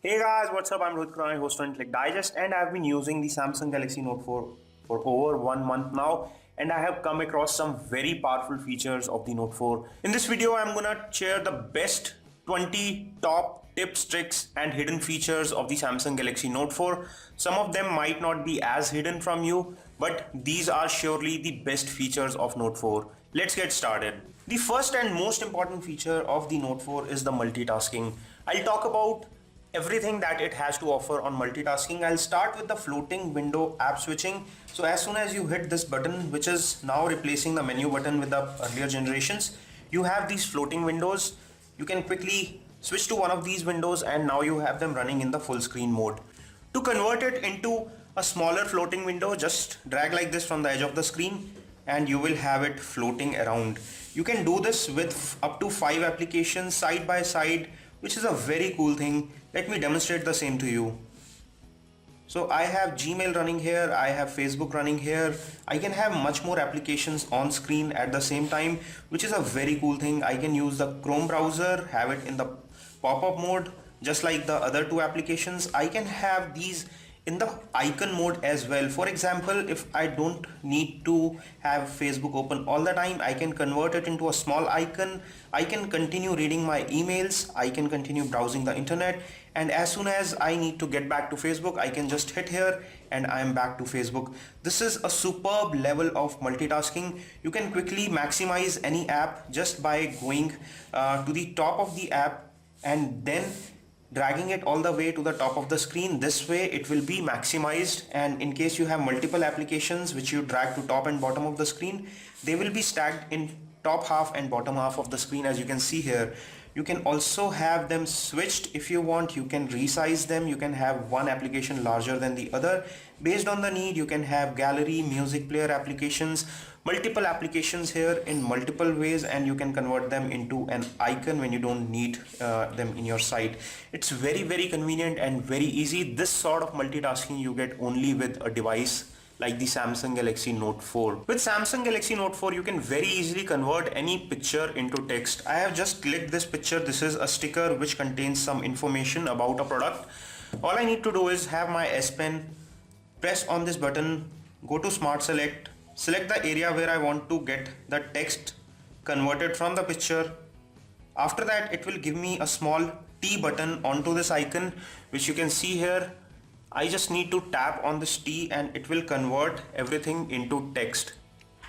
Hey guys, what's up? I'm Rohit Khurana, host on Intellect Digest, and I've been using the Samsung Galaxy Note 4 for over 1 month now, and I have come across some very powerful features of the Note 4. In this video, I'm gonna share the best 20 top tips, tricks, and hidden features of the Samsung Galaxy Note 4. Some of them might not be as hidden from you, but these are surely the best features of Note 4. Let's get started. The first and most important feature of the Note 4 is the multitasking. I'll talk about everything that it has to offer on multitasking. I'll start with the floating window app switching. So as soon as you hit this button, which is now replacing the menu button with the earlier generations, you have these floating windows. You can quickly switch to one of these windows and now you have them running in the full screen mode. To convert it into a smaller floating window, just drag like this from the edge of the screen and you will have it floating around. You can do this with up to 5 applications side by side, which is a very cool thing. Let me demonstrate the same to you. So I have Gmail running here, I have Facebook running here. I can have much more applications on screen at the same time, which is a very cool thing. I can use the Chrome browser, have it in the pop-up mode, just like the other two applications. I can have these in the icon mode as well. For example, if I don't need to have Facebook open all the time, I can convert it into a small icon. I can continue reading my emails, I can continue browsing the internet, and as soon as I need to get back to Facebook, I can just hit here and I am back to Facebook. This is a superb level of multitasking. You can quickly maximize any app just by going to the top of the app and then dragging it all the way to the top of the screen. This way it will be maximized, and in case you have multiple applications which you drag to top and bottom of the screen, they will be stacked in top half and bottom half of the screen, as you can see here. You can also have them switched if you want. You can resize them. You can have one application larger than the other. Based on the need, you can have gallery, music player applications, multiple applications here in multiple ways, and you can convert them into an icon when you don't need them in your site. It's very convenient and very easy. This sort of multitasking you get only with a device like the Samsung Galaxy Note 4. With Samsung Galaxy Note 4, you can very easily convert any picture into text. I have just clicked this picture. This is a sticker which contains some information about a product. All I need to do is have my S Pen, press on this button, go to Smart Select, select the area where I want to get the text converted from the picture. After that, it will give me a small T button onto this icon, which you can see here. I just need to tap on this T and it will convert everything into text.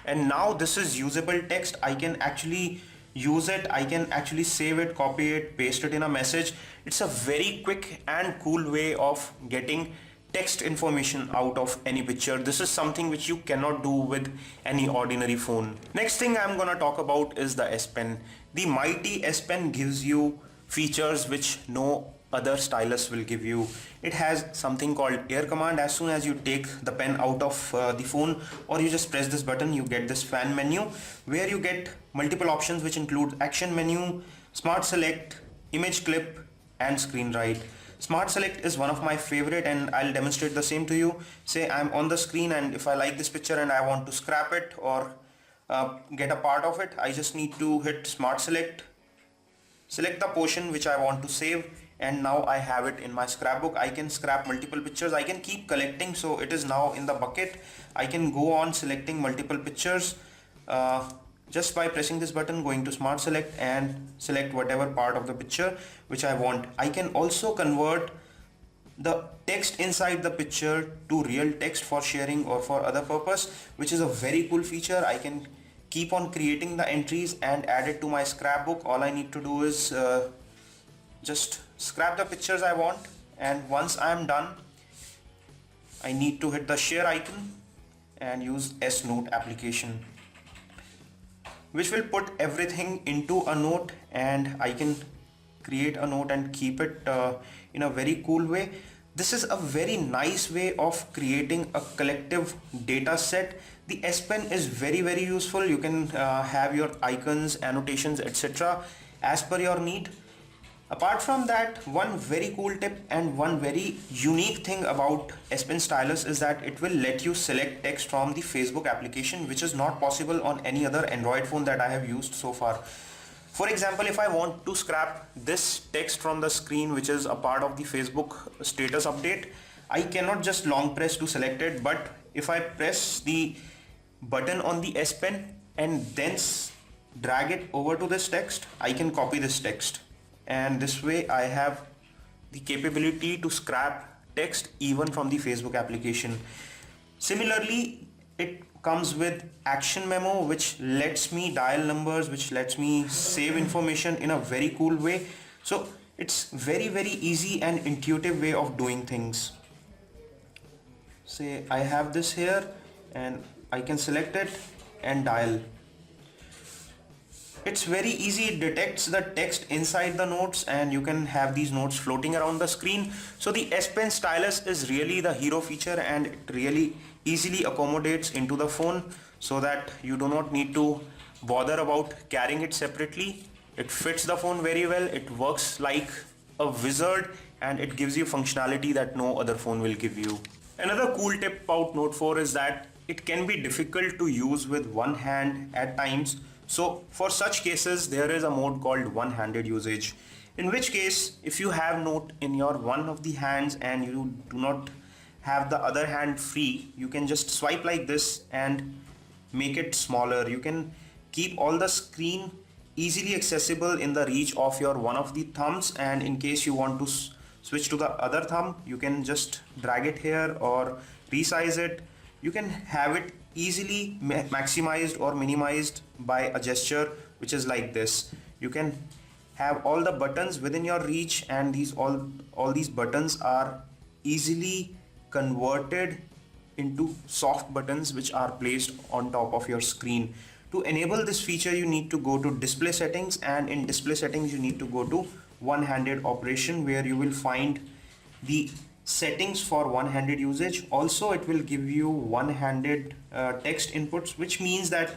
And now this is usable text. I can actually use it. I can actually save it, copy it, paste it in a message. It's a very quick and cool way of getting text information out of any picture. This is something which you cannot do with any ordinary phone. Next thing I'm gonna talk about is the S Pen. The mighty S Pen gives you features which no other stylus will give you. It has something called air command. As soon as you take the pen out of the phone or you just press this button, you get this fan menu where you get multiple options which include action menu, smart select, image clip, and screen write. Smart select is one of my favorite, and I'll demonstrate the same to you. Say I'm on the screen and if I like this picture and I want to scrap it or get a part of it, I just need to hit smart select, select the portion which I want to save, and now I have it in my scrapbook. I can scrap multiple pictures. I can keep collecting, so it is now in the bucket. I can go on selecting multiple pictures just by pressing this button, going to smart select and select whatever part of the picture which I want. I can also convert the text inside the picture to real text for sharing or for other purpose, which is a very cool feature. I can keep on creating the entries and add it to my scrapbook. All I need to do is just scrap the pictures I want, and once I am done, I need to hit the share icon and use S Note application, which will put everything into a note, and I can create a note and keep it in a very cool way. This is a very nice way of creating a collective data set. The S Pen is very useful. You can have your icons, annotations, etc. as per your need. Apart from that, one very cool tip and one very unique thing about S Pen stylus is that it will let you select text from the Facebook application, which is not possible on any other Android phone that I have used so far. For example, if I want to scrap this text from the screen, which is a part of the Facebook status update, I cannot just long press to select it, but if I press the button on the S Pen and then drag it over to this text, I can copy this text, and this way I have the capability to scrap text even from the Facebook application. Similarly, it comes with action memo, which lets me dial numbers, which lets me save information in a very cool way. So it's very easy and intuitive way of doing things. Say I have this here and I can select it and dial. It's very easy. It detects the text inside the notes and you can have these notes floating around the screen. So the S Pen stylus is really the hero feature, and it really easily accommodates into the phone so that you do not need to bother about carrying it separately. It fits the phone very well. It works like a wizard and it gives you functionality that no other phone will give you. Another cool tip about Note 4 is that it can be difficult to use with one hand at times. So for such cases, there is a mode called one-handed usage, in which case if you have Note in your one of the hands and you do not have the other hand free, you can just swipe like this and make it smaller. You can keep all the screen easily accessible in the reach of your one of the thumbs, and in case you want to switch to the other thumb, you can just drag it here or resize it. You can have it easily maximized or minimized by a gesture, which is like this. You can have all the buttons within your reach, and all these buttons are easily converted into soft buttons which are placed on top of your screen. To enable this feature, you need to go to display settings, and in display settings you need to go to one-handed operation, where you will find the settings for one-handed usage. Also, it will give you one-handed text inputs, which means that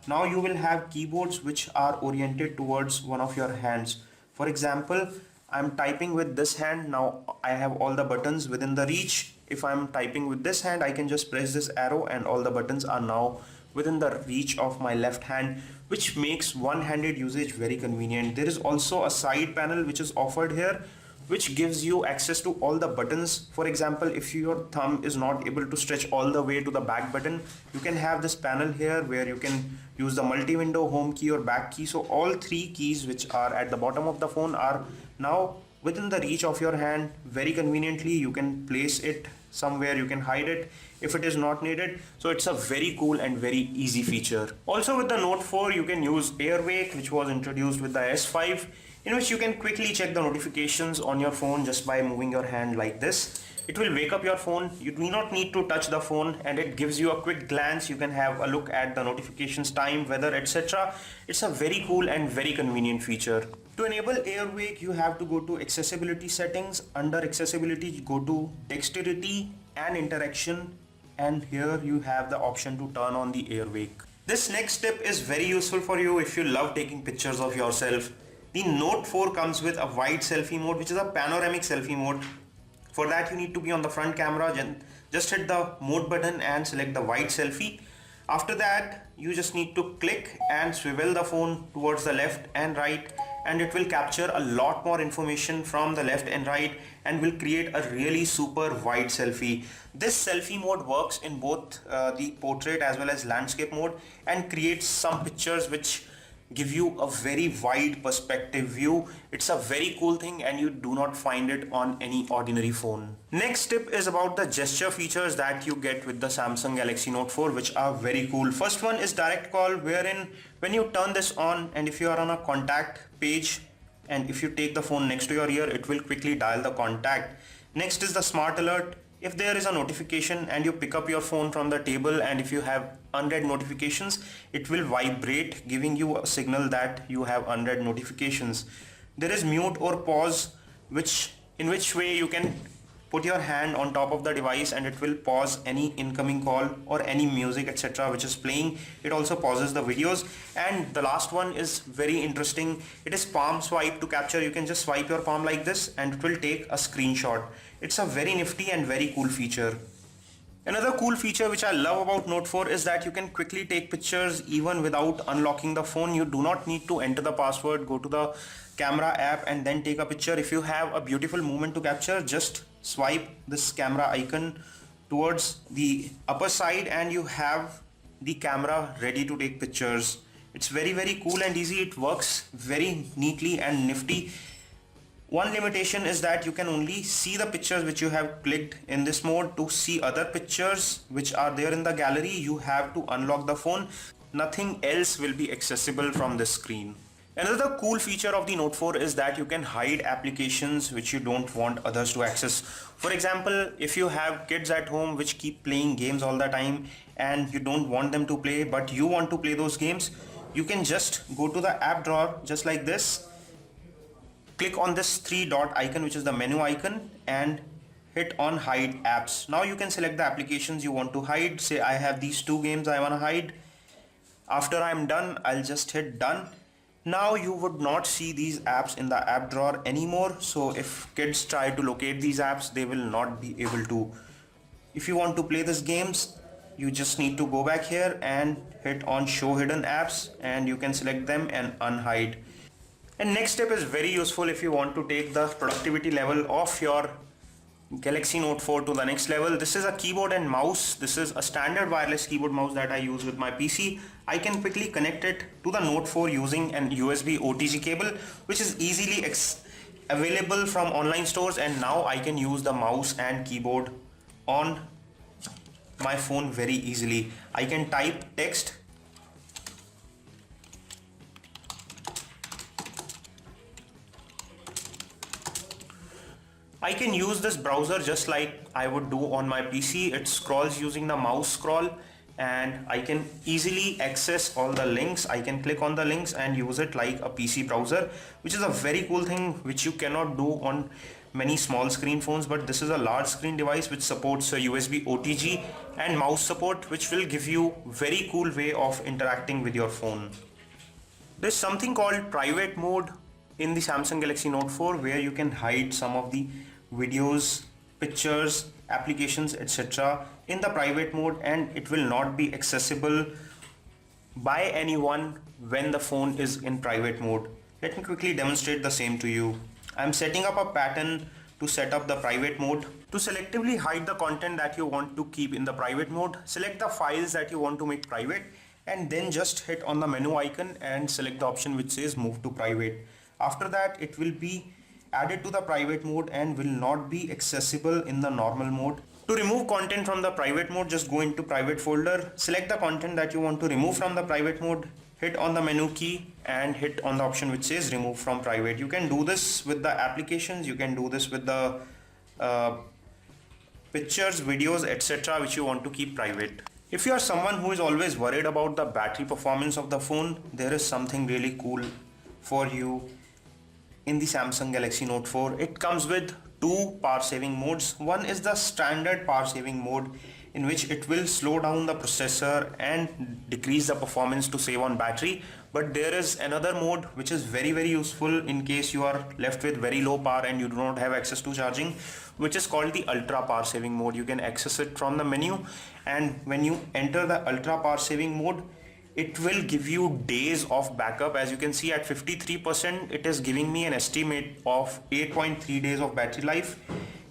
now you will have keyboards which are oriented towards one of your hands. For example, I'm typing with this hand. Now I have all the buttons within the reach. If I'm typing with this hand, I can just press this arrow and all the buttons are now within the reach of my left hand, which makes one-handed usage very convenient. There is also a side panel which is offered here, which gives you access to all the buttons. For example, if your thumb is not able to stretch all the way to the back button, you can have this panel here where you can use the multi-window, home key or back key. So all three keys which are at the bottom of the phone are now within the reach of your hand very conveniently. You can place it somewhere, you can hide it if it is not needed. So it's a very cool and very easy feature. Also with the Note 4, you can use AirWake, which was introduced with the S5, in which you can quickly check the notifications on your phone just by moving your hand like this. It will wake up your phone. You do not need to touch the phone, and it gives you a quick glance. You can have a look at the notifications, time, weather, etc. It's a very cool and very convenient feature. To enable AirWake, you have to go to accessibility settings. Under accessibility, go to dexterity and interaction, and here you have the option to turn on the AirWake. This next tip is very useful for you if you love taking pictures of yourself. The Note 4 comes with a wide selfie mode, which is a panoramic selfie mode. For that, you need to be on the front camera. Just hit the mode button and select the wide selfie. After that, you just need to click and swivel the phone towards the left and right, and it will capture a lot more information from the left and right and will create a really super wide selfie. This selfie mode works in both the portrait as well as landscape mode, and creates some pictures which give you a very wide perspective view. It's a very cool thing and you do not find it on any ordinary phone. Next tip is about the gesture features that you get with the Samsung Galaxy Note 4, which are very cool. First one is direct call, wherein when you turn this on and if you are on a contact page and if you take the phone next to your ear, it will quickly dial the contact. Next is the smart alert. If there is a notification and you pick up your phone from the table, and if you have unread notifications, it will vibrate, giving you a signal that you have unread notifications. There is mute or pause, in which way you can put your hand on top of the device and it will pause any incoming call or any music, etc. which is playing. It also pauses the videos. And the last one is very interesting. It is palm swipe to capture. You can just swipe your palm like this and it will take a screenshot. It's a very nifty and very cool feature. Another cool feature which I love about Note 4 is that you can quickly take pictures even without unlocking the phone. You do not need to enter the password, go to the camera app and then take a picture. If you have a beautiful moment to capture, just swipe this camera icon towards the upper side and you have the camera ready to take pictures. It's very cool and easy. It works very neatly and nifty. One limitation is that you can only see the pictures which you have clicked in this mode. To see other pictures which are there in the gallery, you have to unlock the phone. Nothing else will be accessible from this screen. Another cool feature of the Note 4 is that you can hide applications which you don't want others to access. For example, if you have kids at home which keep playing games all the time and you don't want them to play but you want to play those games, you can just go to the app drawer just like this. Click on this three dot icon which is the menu icon and hit on hide apps. Now you can select the applications you want to hide. Say I have these two games I want to hide. After I'm done, I'll just hit done. Now you would not see these apps in the app drawer anymore. So if kids try to locate these apps, they will not be able to. If you want to play these games, you just need to go back here and hit on show hidden apps and you can select them and unhide. And next step is very useful if you want to take the productivity level of your Galaxy Note 4 to the next level. This is a keyboard and mouse. This is a standard wireless keyboard mouse that I use with my PC. I can quickly connect it to the Note 4 using an USB OTG cable, which is easily available from online stores, and now I can use the mouse and keyboard on my phone very easily. I can type text. I can use this browser just like I would do on my PC. It scrolls using the mouse scroll and I can easily access all the links. I can click on the links and use it like a PC browser, which is a very cool thing which you cannot do on many small screen phones, but this is a large screen device which supports a USB OTG and mouse support, which will give you very cool way of interacting with your phone. There's something called private mode in the Samsung Galaxy Note 4 where you can hide some of the videos, pictures, applications, etc. in the private mode and it will not be accessible by anyone when the phone is in private mode. Let me quickly demonstrate the same to you. I'm setting up a pattern to set up the private mode. To selectively hide the content that you want to keep in the private mode, select the files that you want to make private and then just hit on the menu icon and select the option which says move to private. After that, it will be added to the private mode and will not be accessible in the normal mode. To remove content from the private mode, just go into private folder, select the content that you want to remove from the private mode, hit on the menu key and hit on the option which says remove from private. You can do this with the applications, you can do this with the pictures, videos, etc. which you want to keep private. If you are someone who is always worried about the battery performance of the phone, there is something really cool for you in the Samsung Galaxy Note 4. It comes with two power saving modes. One is the standard power saving mode in which it will slow down the processor and decrease the performance to save on battery. But there is another mode which is very useful in case you are left with very low power and you do not have access to charging, which is called the ultra power saving mode. You can access it from the menu and when you enter the ultra power saving mode, it will give you days of backup. As you can see at 53%, it is giving me an estimate of 8.3 days of battery life,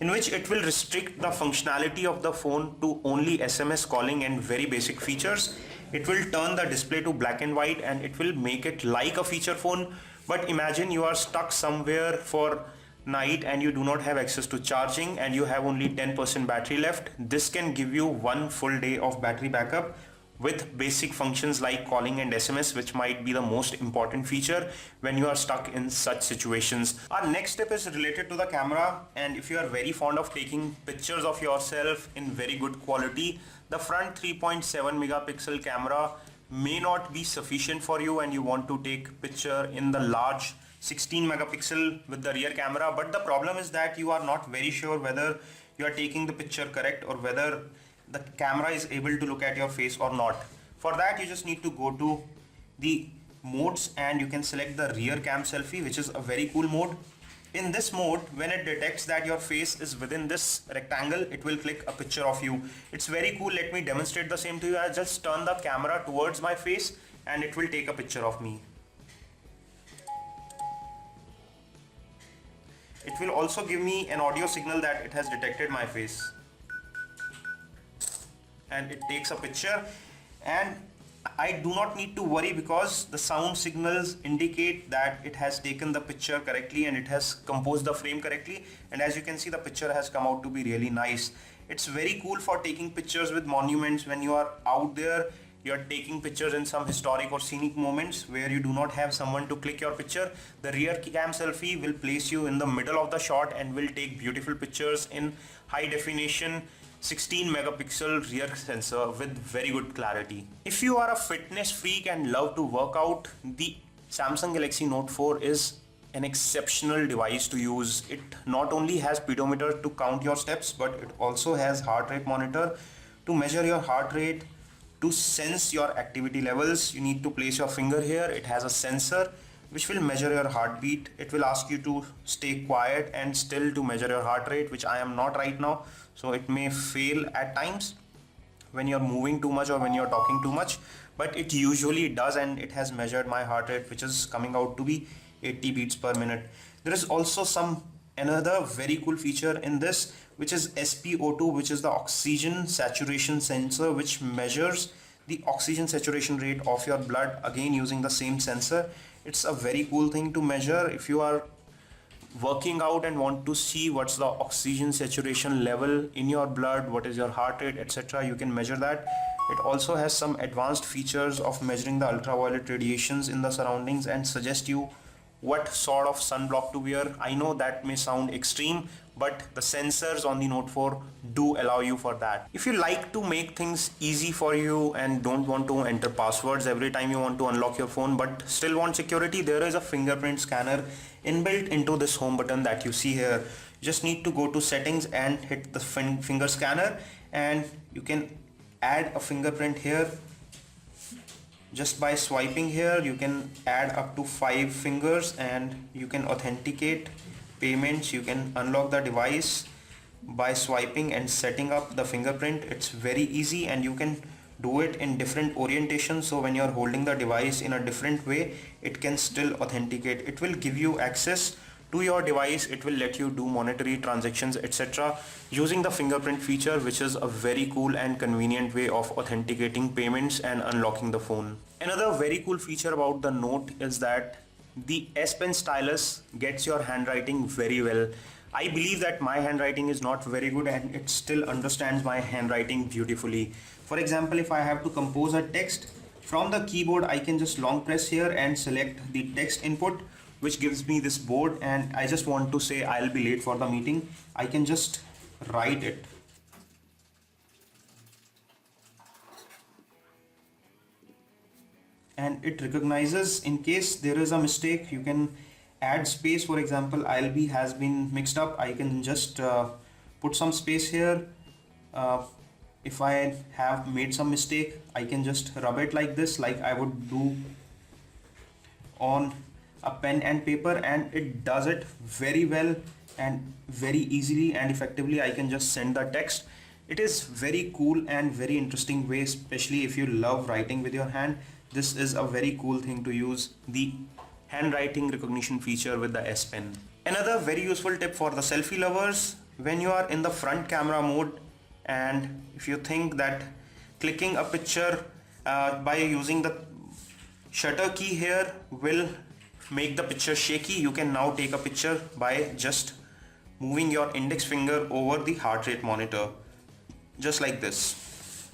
in which it will restrict the functionality of the phone to only SMS calling and very basic features. It will turn the display to black and white and it will make it like a feature phone. But imagine you are stuck somewhere for night and you do not have access to charging and you have only 10% battery left. This can give you one full day of battery backup with basic functions like calling and SMS, which might be the most important feature when you are stuck in such situations. Our next step is related to the camera, and if you are very fond of taking pictures of yourself in very good quality, the front 3.7 megapixel camera may not be sufficient for you and you want to take picture in the large 16 megapixel with the rear camera. But the problem is that you are not very sure whether you are taking the picture correct or whether the camera is able to look at your face or not. For that, you just need to go to the modes and you can select the rear cam selfie, which is a very cool mode. In this mode, when it detects that your face is within this rectangle, it will click a picture of you. It's very cool. Let me demonstrate the same to you. I just turn the camera towards my face and it will take a picture of me. It will also give me an audio signal that it has detected my face. And it takes a picture, and I do not need to worry because the sound signals indicate that it has taken the picture correctly and it has composed the frame correctly, and as you can see, the picture has come out to be really nice. It's very cool for taking pictures with monuments. When you are out there, you're taking pictures in some historic or scenic moments where you do not have someone to click your picture. The rear cam selfie will place you in the middle of the shot and will take beautiful pictures in high definition 16 megapixel rear sensor with very good clarity. If you are a fitness freak and love to work out, the Samsung Galaxy Note 4 is an exceptional device to use. It not only has pedometer to count your steps, but it also has heart rate monitor to measure your heart rate. To sense your activity levels, you need to place your finger here. It has a sensor which will measure your heartbeat. It will ask you to stay quiet and still to measure your heart rate, which I am not right now, so it may fail at times when you're moving too much or when you're talking too much, but it usually does, and it has measured my heart rate, which is coming out to be 80 beats per minute. There is also another very cool feature in this, which is SpO2, which is the oxygen saturation sensor, which measures the oxygen saturation rate of your blood, again using the same sensor. It's a very cool thing to measure. If you are working out and want to see what's the oxygen saturation level in your blood, what is your heart rate, etc., you can measure that. It also has some advanced features of measuring the ultraviolet radiations in the surroundings and suggest you what sort of sunblock to wear. I know that may sound extreme, but the sensors on the Note 4 do allow you for that. If you like to make things easy for you and don't want to enter passwords every time you want to unlock your phone but still want security, there is a fingerprint scanner inbuilt into this home button that you see here. You just need to go to settings and hit the finger scanner, and you can add a fingerprint here. Just by swiping here, you can add up to 5 fingers and you can authenticate payments. You can unlock the device by swiping and setting up the fingerprint. It's very easy, and you can do it in different orientations, so when you're holding the device in a different way, it can still authenticate. It will give you access to your device. It will let you do monetary transactions, etc., using the fingerprint feature, which is a very cool and convenient way of authenticating payments and unlocking the phone. Another very cool feature about the Note is that the S Pen stylus gets your handwriting very well. I believe that my handwriting is not very good and it still understands my handwriting beautifully. For example, if I have to compose a text from the keyboard, I can just long press here and select the text input, which gives me this board, and I just want to say I'll be late for the meeting. I can just write it. And it recognizes in case there is a mistake. You can add space. For example, I'll be has been mixed up. I can just put some space here. If I have made some mistake, I can just rub it like this, like I would do on a pen and paper, and it does it very well and very easily and effectively. I can just send the text. It is very cool and very interesting way, especially if you love writing with your hand. This is a very cool thing to use the handwriting recognition feature with the S Pen. Another very useful tip for the selfie lovers: when you are in the front camera mode, and if you think that clicking a picture by using the shutter key here will make the picture shaky, you can now take a picture by just moving your index finger over the heart rate monitor, just like this,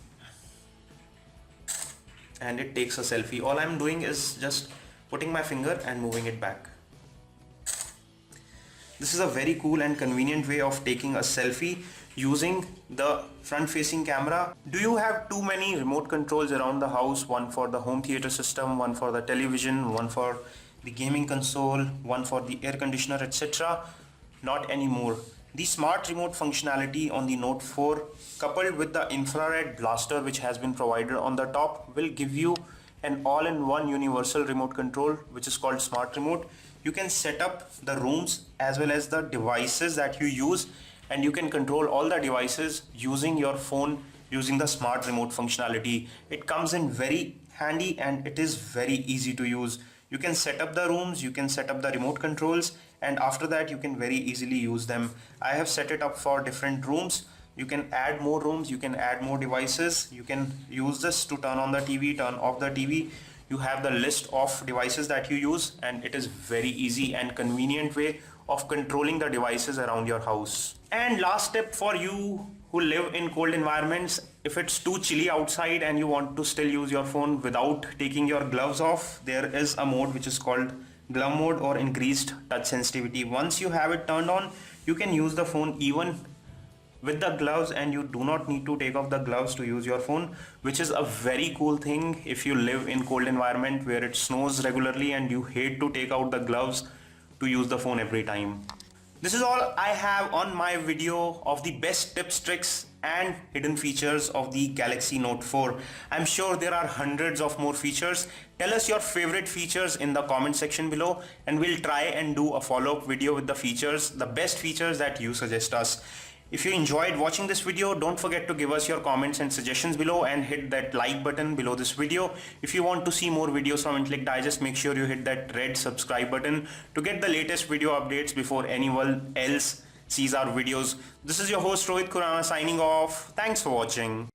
and it takes a selfie. All I'm doing is just putting my finger and moving it back. This is a very cool and convenient way of taking a selfie using the front facing camera. Do you have too many remote controls around the house? One for the home theater system, one for the television, one for the gaming console, one for the air conditioner, etc. Not anymore. The smart remote functionality on the Note 4, coupled with the infrared blaster which has been provided on the top, will give you an all-in-one universal remote control, which is called smart remote. you can set up the rooms as well as the devices that you use, and you can control all the devices using your phone using the smart remote functionality. It comes in very handy and it is very easy to use. You can set up the rooms, you can set up the remote controls, and after that you can very easily use them. I have set it up for different rooms. You can add more rooms, you can add more devices, you can use this to turn on the TV, turn off the TV. You have the list of devices that you use, and it is very easy and convenient way of controlling the devices around your house. And last tip for you who live in cold environments, if it's too chilly outside and you want to still use your phone without taking your gloves off, there is a mode which is called glove mode or increased touch sensitivity. Once you have it turned on, you can use the phone even with the gloves, and you do not need to take off the gloves to use your phone, which is a very cool thing if you live in cold environment where it snows regularly and you hate to take out the gloves to use the phone every time. This is all I have on my video of the best tips, tricks and hidden features of the Galaxy Note 4. I'm sure there are hundreds of more features. Tell us your favorite features in the comment section below, and we'll try and do a follow-up video with the features, the best features that you suggest us. If you enjoyed watching this video, don't forget to give us your comments and suggestions below and hit that like button below this video. If you want to see more videos from Intellect Digest, make sure you hit that red subscribe button to get the latest video updates before anyone else sees our videos. This is your host Rohit Khurana signing off. Thanks for watching.